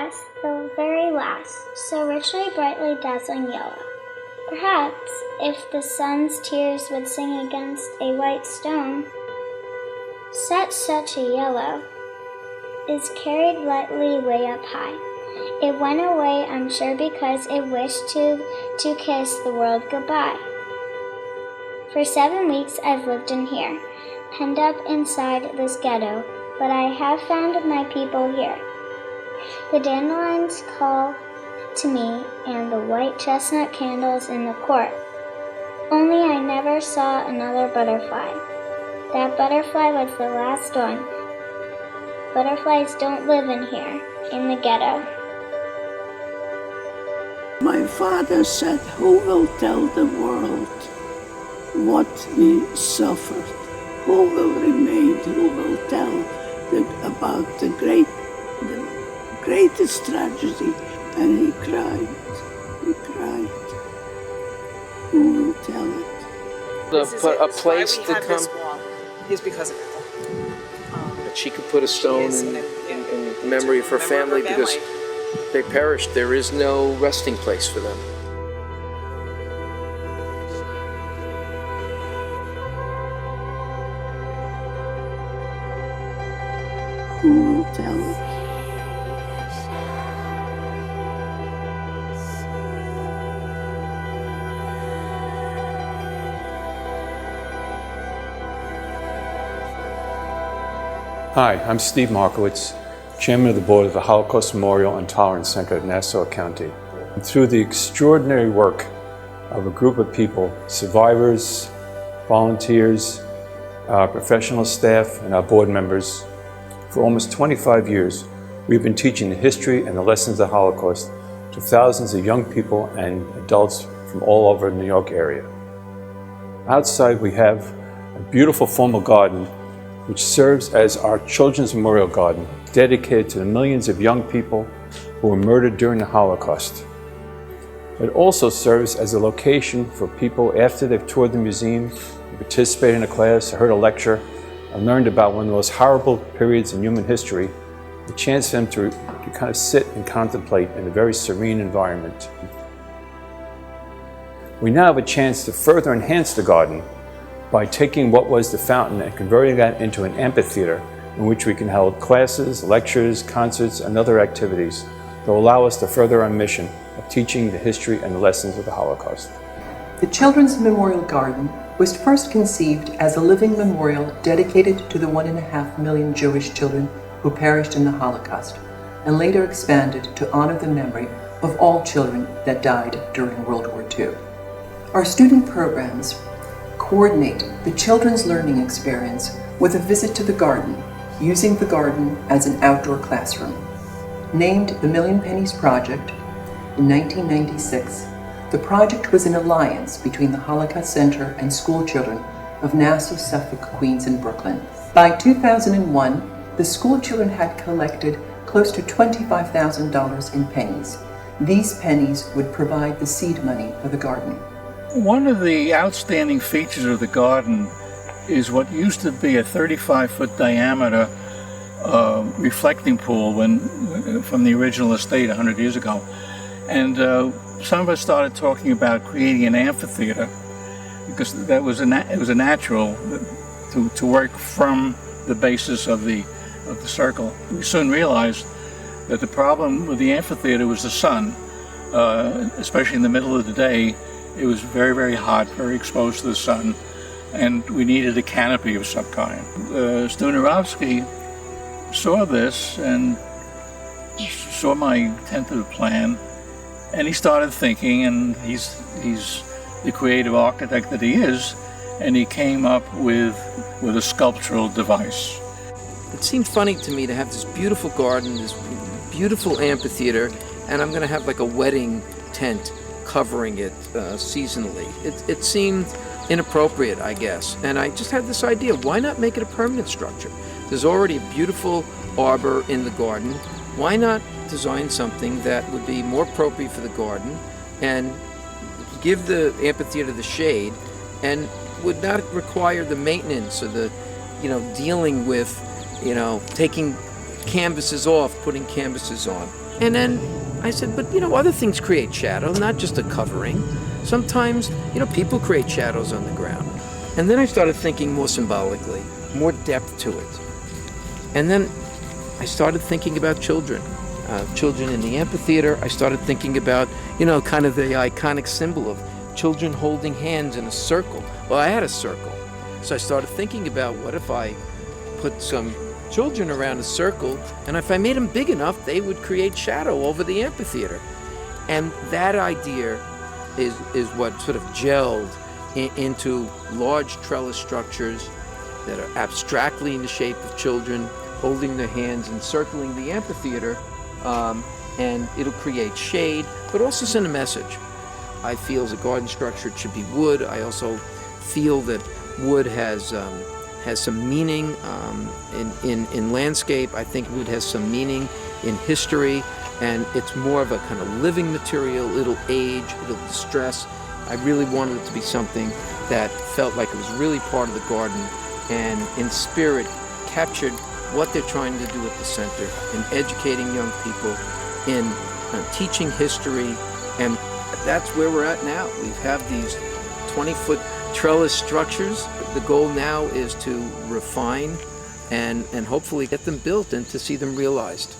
last, the very last, so richly, brightly, dazzling yellow. Perhaps, if the sun's tears would sing against a white stone, such a yellow is carried lightly way up high. It went away, I'm sure, because it wished to kiss the world goodbye. For 7 weeks I've lived in here, penned up inside this ghetto, but I have found my people here. The dandelions call to me, and the white chestnut candles in the court. Only I never saw another butterfly. That butterfly was the last one. Butterflies don't live in here, in the ghetto. My father said, "Who will tell the world what we suffered? Who will remain? Who will tell about the greatest tragedy?" And he cried. Who will tell it? A place to come. Is because of it. That she could put a stone in memory of her family because they perished. There is no resting place for them. Who will tell it? Hi, I'm Steve Markowitz, Chairman of the Board of the Holocaust Memorial and Tolerance Center at Nassau County. And through the extraordinary work of a group of people, survivors, volunteers, our professional staff, and our board members, for almost 25 years, we've been teaching the history and the lessons of the Holocaust to thousands of young people and adults from all over the New York area. Outside, we have a beautiful formal garden which serves as our Children's Memorial Garden, dedicated to the millions of young people who were murdered during the Holocaust. It also serves as a location for people after they've toured the museum, participated in a class, heard a lecture, and learned about one of the most horrible periods in human history, a chance for them to kind of sit and contemplate in a very serene environment. We now have a chance to further enhance the garden by taking what was the fountain and converting that into an amphitheater in which we can hold classes, lectures, concerts, and other activities that will allow us to further our mission of teaching the history and the lessons of the Holocaust. The Children's Memorial Garden was first conceived as a living memorial dedicated to the 1.5 million Jewish children who perished in the Holocaust, and later expanded to honor the memory of all children that died during World War II. Our student programs coordinate the children's learning experience with a visit to the garden, using the garden as an outdoor classroom. Named the Million Pennies Project in 1996, the project was an alliance between the Holocaust Center and school children of Nassau, Suffolk, Queens, and Brooklyn. By 2001, the school children had collected close to $25,000 in pennies. These pennies would provide the seed money for the garden. One of the outstanding features of the garden is what used to be a 35-foot diameter reflecting pool from the original estate 100 years ago. And some of us started talking about creating an amphitheater because it was a natural to work from the basis of the circle. We soon realized that the problem with the amphitheater was the sun, especially in the middle of the day. It was very, very hot, very exposed to the sun, and we needed a canopy of some kind. Stunarovsky saw this and saw my tentative plan, and he started thinking, and he's the creative architect that he is, and he came up with a sculptural device. It seemed funny to me to have this beautiful garden, this beautiful amphitheater, and I'm going to have like a wedding tent covering it seasonally. It seemed inappropriate, I guess, and I just had this idea, why not make it a permanent structure? There's already a beautiful arbor in the garden. Why not design something that would be more appropriate for the garden and give the amphitheater the shade and would not require the maintenance or the, dealing with, taking canvases off, putting canvases on. And then I said, but other things create shadow, not just a covering. Sometimes, people create shadows on the ground. And then I started thinking more symbolically, more depth to it. And then I started thinking about children. Children in the amphitheater. I started thinking about, kind of the iconic symbol of children holding hands in a circle. Well, I had a circle. So I started thinking about, what if I put some children around a circle, and if I made them big enough, they would create shadow over the amphitheater. And that idea is what sort of gelled into large trellis structures that are abstractly in the shape of children holding their hands and circling the amphitheater, and it'll create shade, but also send a message. I feel as a garden structure it should be wood. I also feel that wood has some meaning in landscape. I think wood has some meaning in history, and it's more of a kind of living material. It'll age, it'll distress. I really wanted it to be something that felt like it was really part of the garden, and in spirit captured what they're trying to do at the center in educating young people, in teaching history, and that's where we're at now. We have these 20-foot trellis structures. The goal now is to refine and hopefully get them built and to see them realized.